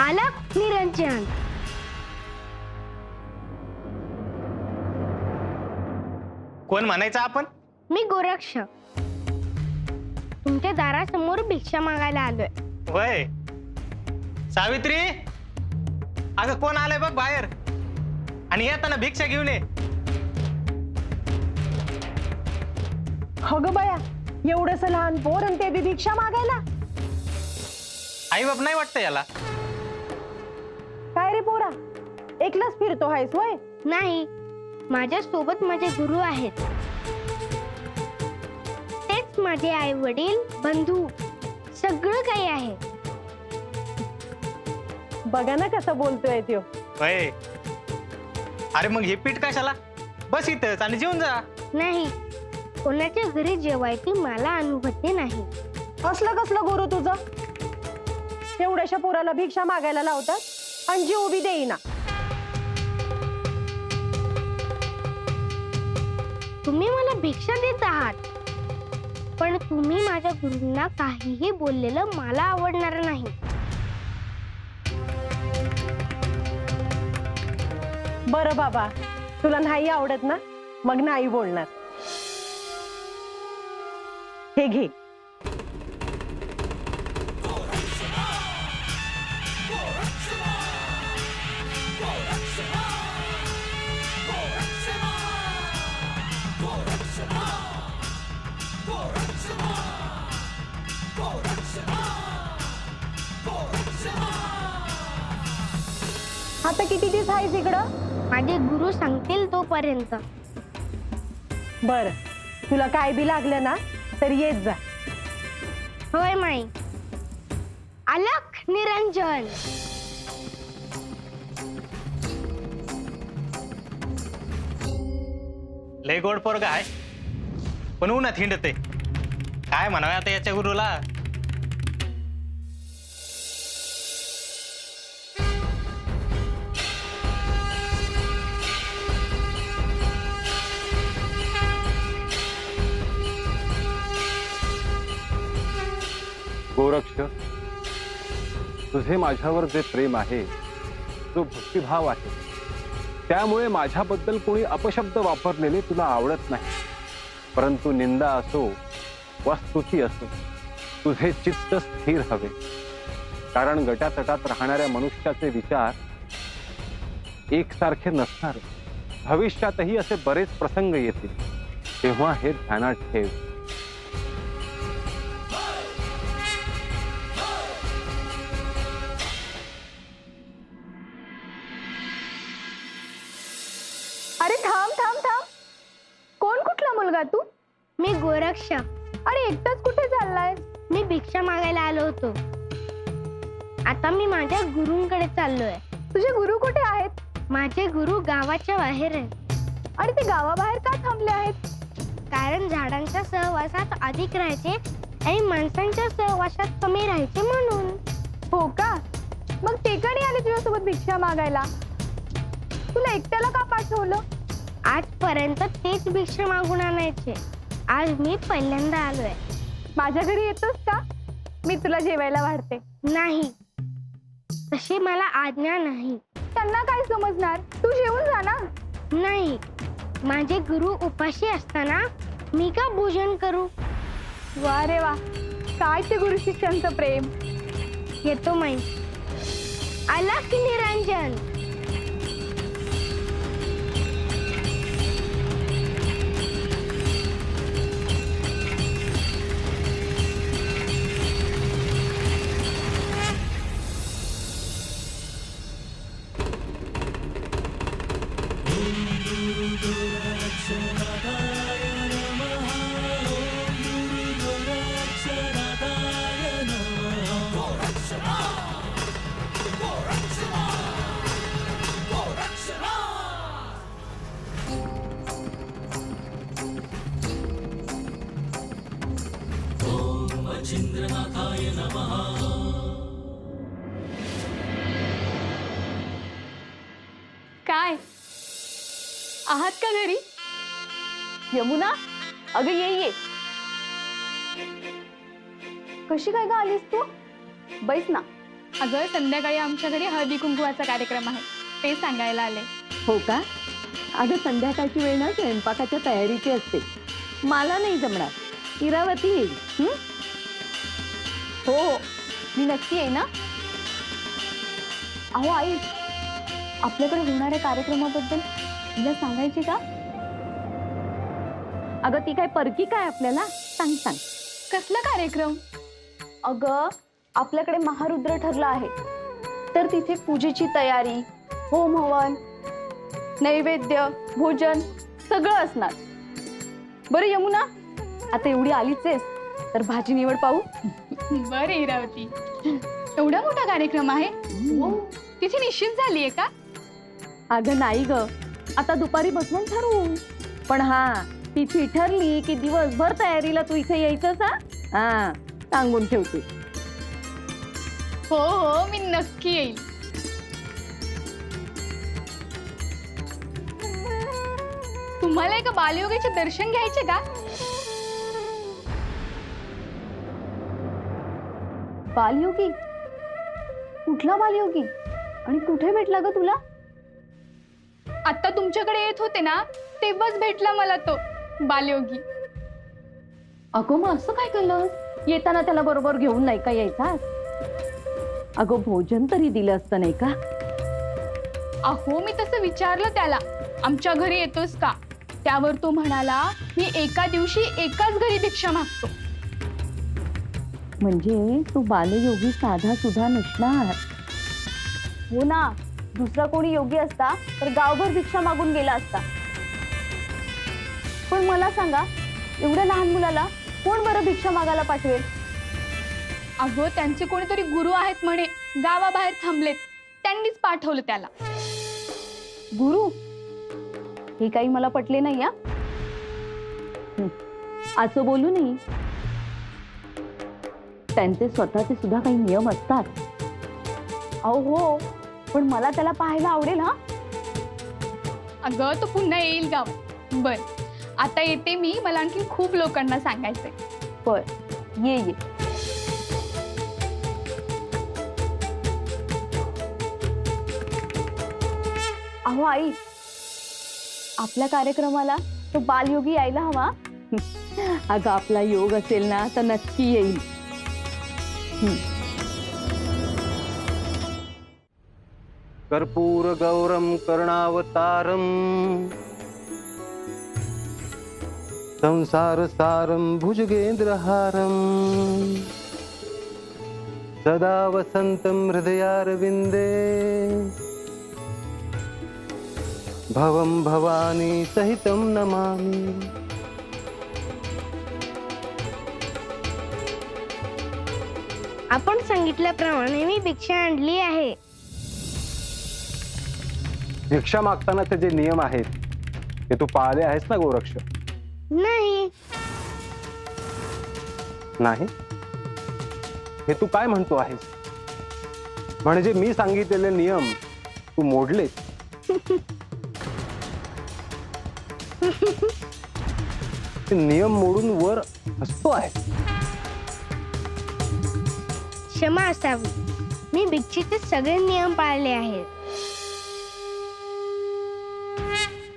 अलख निरंजन। कोण म्हणायचं आपण? मी गोरक्ष, तुमच्या दारासमोर भिक्षा मागायला आलोय। वय सावित्री, अगं कोण आलंय बघ बाहेर, आणि येताना भिक्षा घेऊन ये। अगं बाया, एवढंसं लहान पोर आणि ते बी भिक्षा मागायला? आई बाप नाही वाटतं याला? काय रे पोरा, एकलाच फिरतो आहेस वय? नाही, माझ्या सोबत माझे गुरु आहेत। तेच माझे आई वडील, बंधू, सगळं काही आहे। बघा ना कसं बोलतोय त्यो। वय, अरे मग हे पीठ कशाला? बस इथंच आणि जेवून जा। नाही, कोणाच्या घरी जेवायची मला अनुभूती नाही। असलं कसलं गुरु तुझं? एवढ्याशा पोराला भिक्षा मागायला लावतात आणि जीव बी देईना। तुम्ही मला भिक्षा देत आहात, पण तुम्ही माझ्या गुरूंना काहीही बोललेलं मला आवडणार नाही। बरं बाबा, तुला नाही आवडत ना, मग नाही बोलणार। हे घे। आता किती दिवस आहेस इकडं? माझे गुरु सांगतील तोपर्यंत। बर, तुला काय बी लागलं ना तर येत जा। होय माई। अलख निरंजन। लय गोड पोरगा आहे, पण उन्हात हिंडते। काय म्हणावे आता याच्या गुरुला? गोरक्ष, तुझे माझ्यावर जे प्रेम आहे, जो भक्तिभाव आहे, त्यामुळे माझ्याबद्दल कोणी अपशब्द वापरलेले तुला आवडत नाही। परंतु निंदा असो वा स्तुती असो, तुझे चित्त स्थिर हवे। कारण गटातटात राहणाऱ्या मनुष्याचे विचार एकसारखे नसणार। भविष्यातही असे बरेच प्रसंग येतील, तेव्हा हे ध्यानात ठेव। अरे थांब थांब थांब, कोण कुठला मुलगा तू? मी गोरक्ष। अरे एकटाच कुठे चाललाय? मी भिक्षा मागायला आलो होतो, आता मी माझ्या गुरूंकडे चाललोय। तुझे गुरु कुठे आहेत? माझे गुरु गावाच्या बाहेर आहेत। आणि ते गावाबाहेर का थांबले आहेत? कारण झाडांच्या सहवासात अधिक राहायचे आणि माणसांच्या सहवासात कमी राहायचे म्हणून। हो का? मग ते का नाही आले तुझ्यासोबत भिक्षा मागायला? तुला एकट्याला का पाठवलं? आजपर्यंत तेच भिक्षा मागून आणायचे, आज मी पहिल्यांदा आलोय। माझ्या घरी येतोस का? मी तुला जेवायला वाढते। नाही, तशी मला आज्ञा नाही। त्यांना काय समजणार? तू जेवून जा ना। नाही, माझे गुरु उपाशी असताना मी का भोजन करू? वा रे वा, काय ते गुरु शिष्यांचं प्रेम। येतो माई। अलख निरंजन। काय आहात का घरी? यमुना, अगं ये ये। कशी काय ग आलीस तू? बैस ना. अगं संध्याकाळी आमच्या घरी हळदी कुंकवाचा कार्यक्रम आहे, ते सांगायला आले. हो का? अगं संध्याकाळची वेळ ना स्वयंपाकाच्या तयारीची असते. मला नाही जमणार, इरावती येईल. हो हो, मी नक्की आहे ना. अहो आई, आपल्याकडे होणाऱ्या कार्यक्रमाबद्दल तिला सांगायची का? अगं ती काय परकी काय आपल्याला? सांग सांग. कसला कार्यक्रम? अगं आपल्याकडे महारुद्र ठरला आहे, तर तिथे पूजेची तयारी, होम हवन, नैवेद्य, भोजन सगळं असणार. बरं यमुना, आता एवढी आलीच आहेस तर भाजी निवड पाहू. बरं इरावती, एवढा मोठा कार्यक्रम आहे? तिची निश्चित झालीये का? अगं नाही ग, आता दुपारी बसवून ठरवू. पण हा, तिथी ठरली की दिवसभर तयारीला तू इथे यायचंस. हा सांगून ठेवते. हो हो, मी नक्की येईल. तुम्हाला एका बालयोगीचे दर्शन घ्यायचे का? बालयोगी? कुठला बालयोगी आणि कुठे भेटला ग तुला? आता तुमच्याकडे येत होते ना, तेव्हाच भेटला मला तो बालयोगी. अगं मग असं काय केलं? येताना त्याला बरोबर घेऊन नाही का यायचा? अगं भोजन तरी दिलं असतं नाही का? अहो मी तसं विचारलं त्याला, आमच्या घरी येतोस का? त्यावर तो म्हणाला, मी एका दिवशी एकाच घरी भिक्षा मागतो. म्हणजे तू बालयोगी साधा सुद्धा नसणार. हो ना, दुसरा कोणी योगी असता तर गावभर भिक्षा मागून गेला असता. पण मला सांगा, एवढ्या लहान मुलाला कोण बरं भिक्षा मागायला पाठवेल? अगं त्यांचे कोणीतरी गुरु आहेत म्हणे, गावाबाहेर थांबलेत, त्यांनीच पाठवलं त्याला. गुरु? हे काही मला पटले नाही. या असं बोलू नये. त्यांचे स्वतःचे सुद्धा काही नियम असतात. अहो हो, पण मला त्याला पाहायला आवडेल. हा अगं तो पुन्हा येईल गाव. बर, आता येते मी, मला आणखी खूप लोकांना सांगायचंय. बर, ये ये. अहो आई, आपल्या कार्यक्रमाला तो बालयोगी यायला हवा. अगं आपला योग असेल ना तर नक्की येईल. कर्पूर गौरम करुणावतारम संसार सारम भुजगेंद्रहारम सदा वसंतम हृदयारविंदे भवम भवानी सहितम नमामि. आपण सांगितल्याप्रमाणे मी भिक्षा आणली आहे. भिक्षा मागतानाचे जे नियम आहेत ते तू पाळले आहेस ना गोरक्ष? नाही. नाही? हे तू काय म्हणतो आहेस? म्हणजे मी सांगितलेले नियम तू मोडलेस? नियम मोडून वर हसतो आहे. क्षमा असावी, मी भिक्षेचे सगळे नियम पाळले आहेत.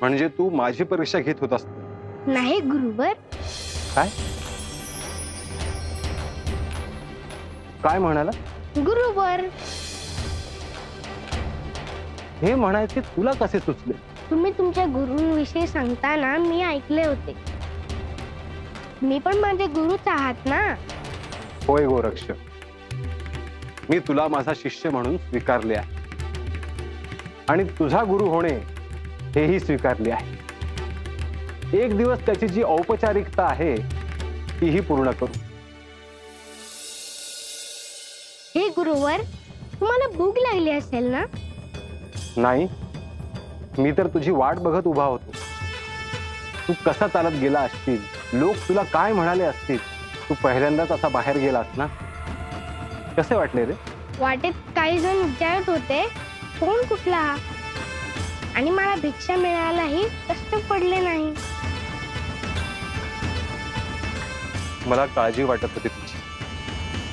म्हणजे तू माझी परीक्षा घेत होतास? नाही गुरुवर. काय काय म्हणाला? गुरुवर. हे म्हणायचे तुला कसे सुचले? तुम्ही तुमच्या गुरूंविषयी सांगताना मी ऐकले होते. मी पण माझे गुरुच आहात ना. होय गोरक्ष, मी तुला माझा शिष्य म्हणून स्वीकारले आहे आणि तुझा गुरु होणे हेही स्वीकारले आहे. एक दिवस त्याची जी औपचारिकता आहे तीही पूर्ण करू. हे गुरुवर, तुम्हाला भूक लागली असेल ना? नाही, मी तर तुझी वाट बघत उभा होतो. तू कसा चालत गेला असतील, लोक तुला काय म्हणाले असतील, तू पहिल्यांदाच असा बाहेर गेलास ना. कसे वाटले रे? वाटेत काही जण विचारत होते, कोण कुठला हा? आणि मला भिक्षा मिळायलाही कष्ट पडले नाही. मला काळजी वाटत होती तुझी.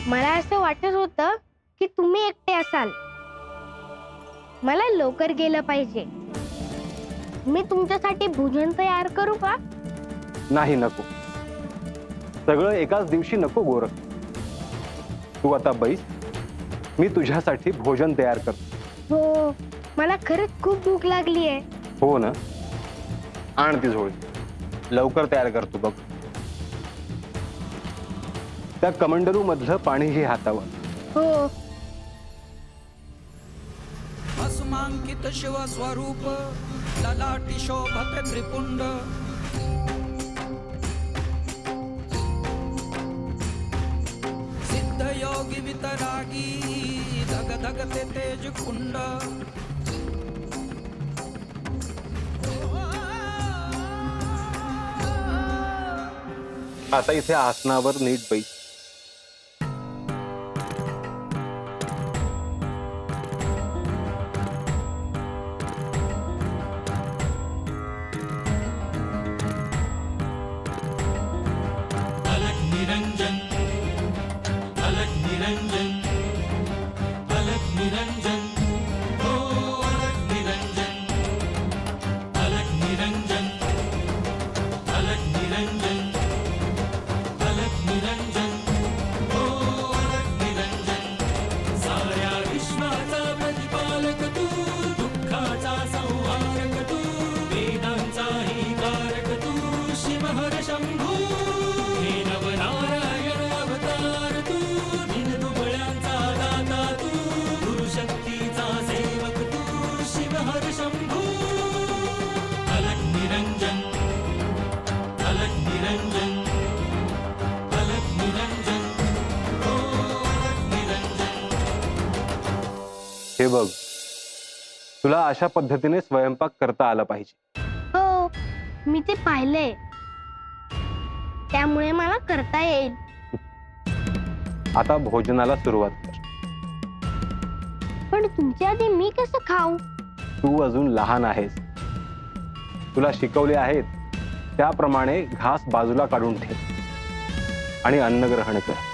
मला असं वाटत होतं की तुम्ही एकटे असाल. मला लवकर गेलं पाहिजे. मी तुमच्यासाठी भोजन तयार करू का? नाही, नको. सगळं एकाच दिवशी नको गोरख. तू आता बैस, मी तुझ्यासाठी भोजन तयार करतो. हो, मला खरंच खूप भूक लागली आहे. हो ना, आण ती झोळी. लवकर तयार करतो बघ. त्या कमंडलू मधलं पाणी घे हातावर. हो. अस्मांकित शिव स्वरूप ललाटी शोभत त्रिपुंड सिद्ध योगी वितरागी धग धगते तेज कुंड. आता इथे आसनावर नीट बैस. अलग निरंजन अलग निरंजन अलग निरंजन हो अलग निरंजन अलग निरंजन अलग निरंजन अलग निरंजन हो अलग निरंजन. साऱ्या विश्वाचा प्रतिपालक तू, दुःखाचा संहारक तू, वेदांचाही कारक तू, शिवहर शंभू. हे नवनारायण अवतार तू, दीनदुबळ्यांचा दाता तू, गुरुशक्तीचा सेवक तू, शिवहर शंभू. अलग निरंजन अलग निरंजन अलग निरंजन हो अलग निरंजन. हे बघ, तुला अशा पद्धतीने स्वयंपाक करता आला पाहिजे. हो, मी ते पाहिलंय, त्यामुळे मला करता येईल. आता भोजनाला सुरुवात कर. पण तुमच्या आधी मी कसं खाऊ? तू अजून लहान आहेस. तुला शिकवले आहेत त्याप्रमाणे घास बाजूला काढून ठेव आणि अन्न ग्रहण कर.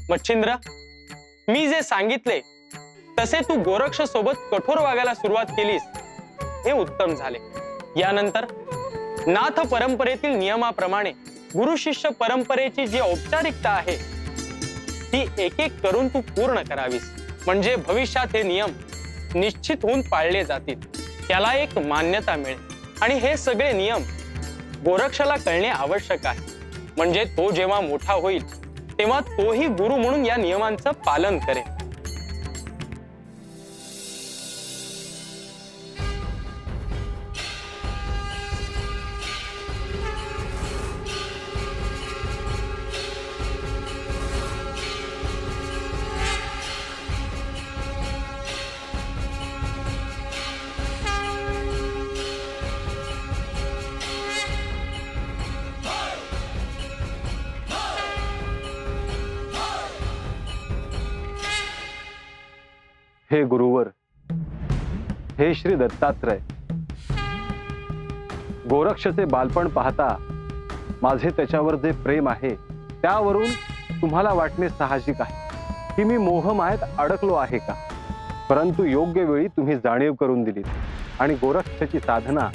मच्छिंद्र, मी जे सांगितले तसे तू गोरक्ष सोबत कठोर वागायला सुरुवात केलीस, हे उत्तम झाले. यानंतर नाथ परंपरेतील नियमाप्रमाणे गुरु शिष्य परंपरेची जी औपचारिकता आहे ती एक एक करून तू पूर्ण करावीस. म्हणजे भविष्यात हे नियम निश्चित होऊन पाळले जातील, त्याला एक मान्यता मिळेल. आणि हे सगळे नियम गोरक्षला कळणे आवश्यक आहे. म्हणजे तो जेव्हा मोठा होईल तेव्हा तोही गुरु म्हणून या नियमांचं पालन करेल. हे गुरुवर, हे श्री दत्तात्रय, गोरक्षचे बालपण पाहता माझे त्याच्यावर जे प्रेम आहे त्यावरून तुम्हाला वाटणे साहजिक आहे की मी मोहमायेत अडकलो आहे का. परंतु योग्य वेळी तुम्ही जाणीव करून दिली आणि गोरक्षाची साधना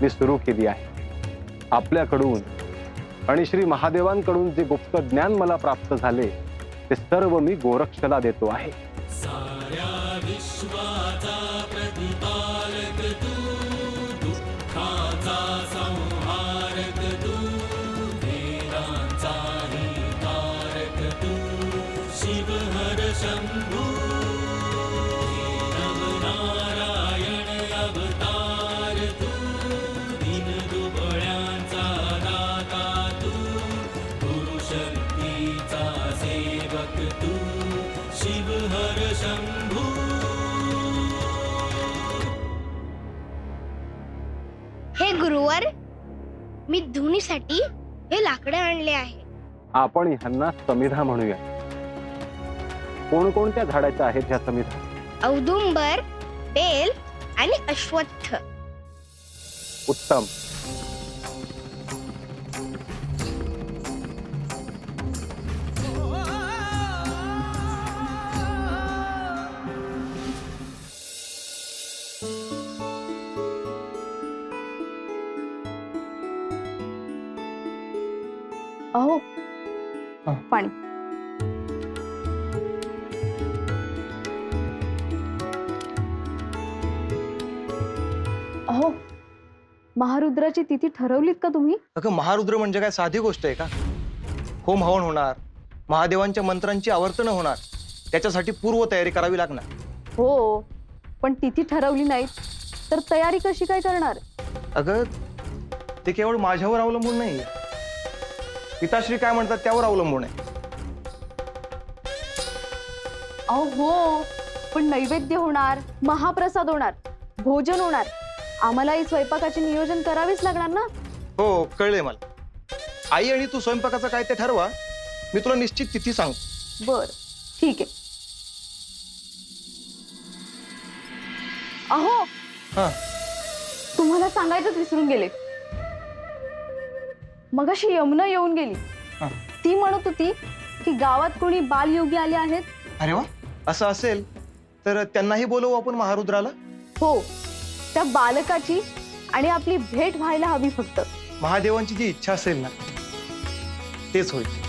मी सुरू केली आहे. आपल्याकडून आणि श्री महादेवांकडून जे गुप्त ज्ञान मला प्राप्त झाले ते सर्व मी गोरक्षला देतो आहे. साऱ्या विश्वाचा प्रतिपालक तू, दुःखाचा संहारक तू, वेदांचाही कारक तू, शिवहर शंभू. नवनारायण अवतार तू, दीनदुबळ्यांचा दाता तू, गुरुशक्तीचा सेवक तू, शिवहर शंभू. हे गुरुवर, मी धुनीसाठी हे लाकडे आणले आहे. आपण ह्यांना समिधा म्हणूया. कोणकोणत्या झाडाच्या आहेत ह्या समिधा? औदुंबर, बेल आणि अश्वत्थ. उत्तम. अहो हा. पाणी. अहो महारुद्राची तिथी ठरवलीत का तुम्ही? अगं महारुद्र म्हणजे काय साधी गोष्ट आहे का? होम हवन होणार, महादेवांच्या मंत्रांची आवर्तनं होणार, त्याच्यासाठी पूर्व तयारी करावी लागणार. हो, पण तिथी ठरवली नाही तर तयारी कशी काय करणार? अगं ते केवळ माझ्यावर अवलंबून नाही, पिताश्री काय म्हणतात त्यावर अवलंबून आहे. अहो हो, पण नैवेद्य होणार, महाप्रसाद होणार, भोजन होणार, आम्हालाही स्वयंपाकाचे नियोजन करावेच लागणार ना. हो कळलंय मला. आई आणि तू स्वयंपाकाचं काय ते ठरवा, मी तुला निश्चित तिथी सांगतो. बर ठीक आहे. अहो हा तुम्हाला सांगायचंच विसरून गेले. मगाशी यमुना येऊन गेली. हा. ती म्हणत होती की गावात कोणी बालयोगी आले आहेत. अरे वा, असं असेल तर त्यांनाही बोलवू आपण महारुद्राला. हो, त्या बालकाची आणि आपली भेट व्हायला हवी फक्त. महादेवांची जी इच्छा असेल ना तेच होईल.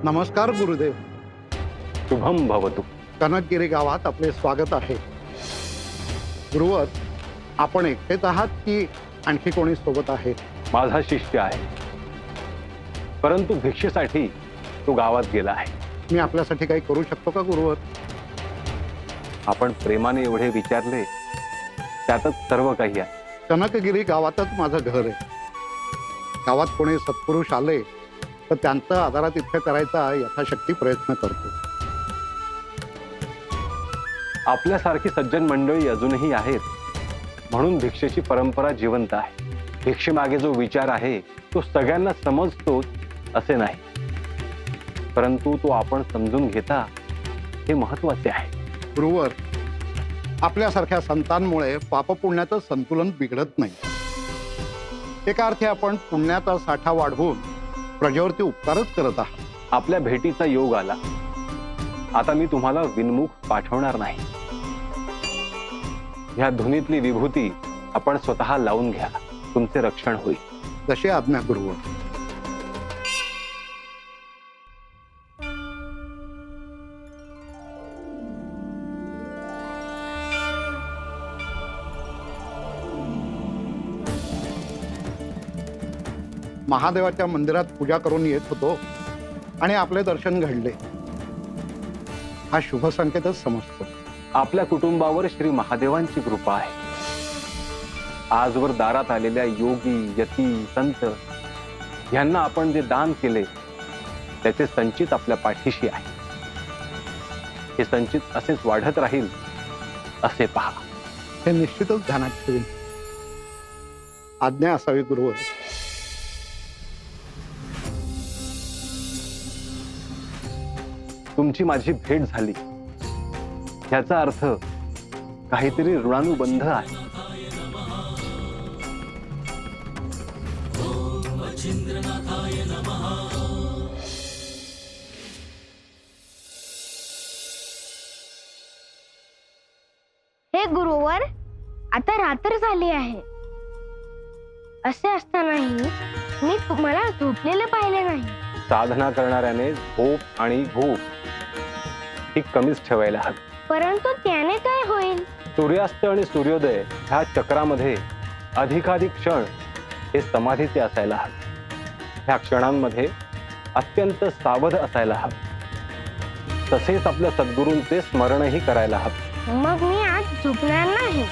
नमस्कार गुरुदेव. शुभम भवतु. कनकगिरी गावात आपले स्वागत आहे. गुरुवर, आपण एकटेच आहात की आणखी कोणी सोबत आहे? माझा शिष्य आहे, परंतु भिक्षेसाठी तो गावात गेला आहे. मी आपल्यासाठी काही करू शकतो का गुरुवर? आपण प्रेमाने एवढे विचारले त्यातच सर्व काही आहे. कनकगिरी गावातच माझं घर आहे. गावात कोणी सत्पुरुष आले तर त्यांचं आदरातिथ्य करायचा यथाशक्ती प्रयत्न करतो. आपल्यासारखी सज्जन मंडळी अजूनही आहेत, म्हणून भिक्षेची परंपरा जिवंत आहे. भिक्षेमागे जो विचार आहे तो सगळ्यांना समजतोच असे नाही, परंतु तो आपण समजून घेता हे महत्वाचे आहे. गुरुवर, आपल्यासारख्या संतांमुळे पापपुण्याचं संतुलन बिघडत नाही. एका अर्थी आपण पुण्याचा साठा वाढवून प्रजेवरती उपकारच करत आहात. आपल्या भेटीचा योग आला, आता मी तुम्हाला विनमुख पाठवणार नाही. ह्या धुनीतली विभूती आपण स्वतः लावून घ्या, तुमचे रक्षण होईल. जशी आज्ञा गुरुवर. महादेवाच्या मंदिरात पूजा करून येत होतो आणि आपले दर्शन घडले. हा शुभ संकेतच समजतो. आपल्या कुटुंबावर श्री महादेवांची कृपा आहे. आजवर दारात आलेल्या योगी, यती, संत यांना आपण जे दान केले त्याचे संचित आपल्या पाठीशी आहे. हे संचित असेच वाढत राहील असे पहा. हे निश्चितच ध्यानात ठेवीन. आज्ञा असावी गुरुवर. तुमची माझी भेट झाली याचा अर्थ काहीतरी ऋणानुबंध आहे. हे गुरुवर, आता रात्र झाली आहे. असे असतानाही मी तुम्हाला झोपलेलं पाहिले नाही. साधना करणाऱ्याने झोप आणि भूक ही कमीच ठेवायला हवी. परंतु त्याने काय होईल? सूर्यास्त आणि सूर्योदय ह्या चक्रामध्ये अधिकाधिक क्षण हे समाधीचे असायला हवे. ह्या क्षणांमध्ये अत्यंत सावध असायला हवे. तसेच आपल्या सद्गुरूंचे स्मरणही करायला हवे. मग मी आज झोपणार नाही.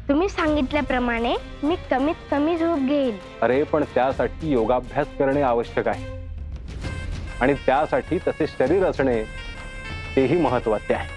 तुम्ही सांगितल्याप्रमाणे मी कमीत कमी झोप घेईल. अरे पण त्यासाठी योगाभ्यास करणे आवश्यक आहे आणि त्यासाठी तसे शरीर असणे तेही महत्वाचे आहे.